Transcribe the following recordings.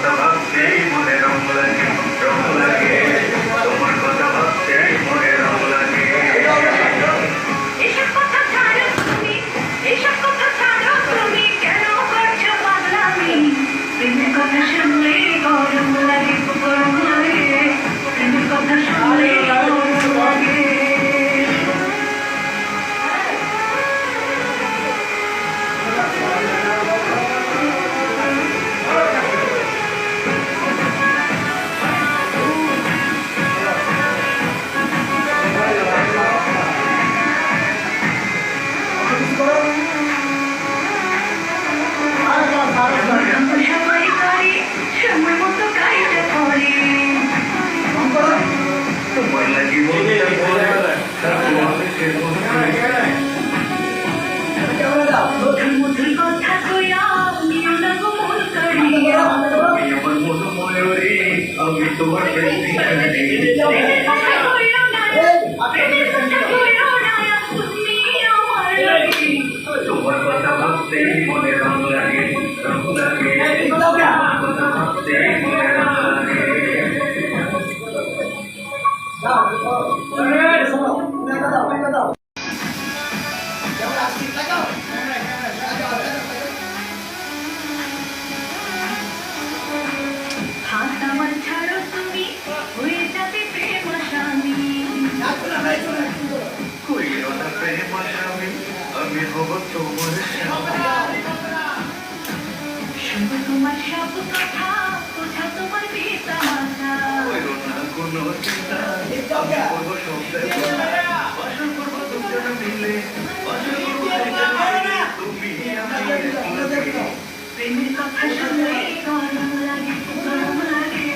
কথা ভাবতেই মনে রং লাগে, রং লাগে। তোমার কথা ভাবতেই মনে রং লাগে। এসব কথা ছাড়ো তুমি, এসব কথা ছাড়ো তুমি, কেন করছো পাগলামি? প্রেমের কথা শুনলে গরম লাগে, গরম লাগে। প্রেমের কথা শুনলে গরম লাগে। সবাই করে সময় মতো কাজটা করে। তোমার লাগি মনটা পড়ে থাকবো আমি সে মধুর মধুর কথা কইয়া নিও না গো মন করিয়া। আমি আমার মতো ময়ূরী, আমি তোমার প্রেমিকারি। প্রেমের কথা কইও না, প্রেমের কথা কইও না, তুমি আমার লাগি। তোমার কথা ভাবতেই মনে রং লাগে, রং লাগে। তোমার কথা ভাবতেই মনে রং লাগে। হাত আমার ছাড়ো তুমি, হয়ে যাবে প্রেম স্বামী। কইও না প্রেম স্বামী, আমি হব তোমার স্বামী। শুধু তোমার সব কথা, বোঝা তোমার পিতা মাতা। কইও না কোনো চিন্তা, আমি করবো সব ব্যবস্থা। বাসর করবো দুজন মিলে, বাসর করবো দুজন মিলে, তুমি আমি একলাগে। প্রেমের কথা শুনলে গরম লাগে, গরম লাগে।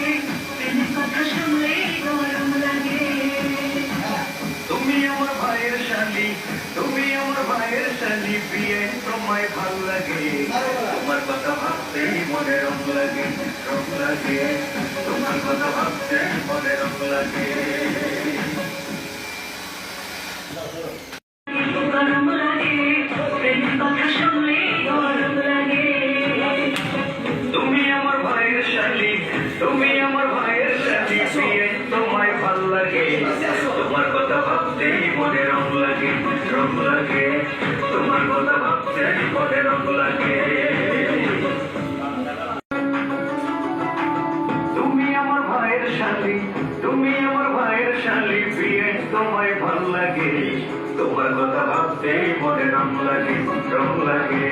প্রেমের কথা শুনলে গরম লাগে। তুমি আমার ভাইয়ের শালি, তুমি আমার ভাইয়ের শালি, বিয়ে তোমায় ভাল লাগে। তোমার কথা ভাবতেই মনে রং লাগে, রং লাগে। তোমার কথা ভাবতেই মনে রং লাগে। গরম লাগে, প্রেমের কথা শুনলে গরম লাগে। তুমি আমার ভাইয়ের শালি, তুমি আমার ভাইয়ের শালি, বিয়ে তোমায় ভাল লাগে। তোমার কথা ভাবতেই মনে রং লাগে, রং লাগে। তোমার কথা ভাবতেই মনে রং লাগে। তুমি আমার ভাইয়ের শালি, তুমি আমার ভাইয়ের শালি, বিয়ে তোমায় ভাল লাগে। তোমার কথা ভাবতেই মনে রং লাগে, রং লাগে।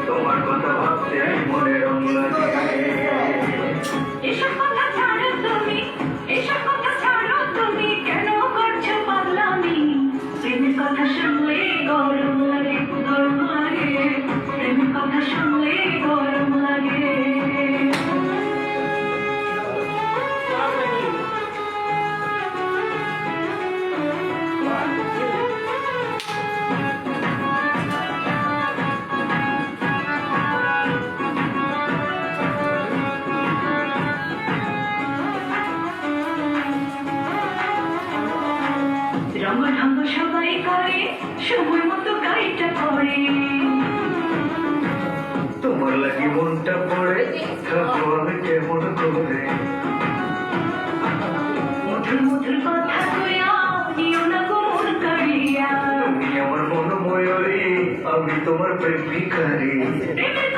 তোমার কথা ভাবতেই মনে রং লাগে। এসব কথা ছাড়ো তুমি, এসব কথা ছাড়ো তুমি, কেন করছো পাগলামি? প্রেমের কথা শুনলে গরম লাগে, গরম লাগে। প্রেমের কথা শুনলে গরম লাগে। রঙ ঢঙ্গ সবাই করে, সময় মতো কাজটা করে। তোমার লাগি মনটা পড়ে থাকবো আমি কেমন করে। মধুর মধুর কথা কইয়া নিও না গো মন করিয়া। তুমি আমার মন ময়ূরী, আমি তোমার প্রেমিকারি। প্রেমের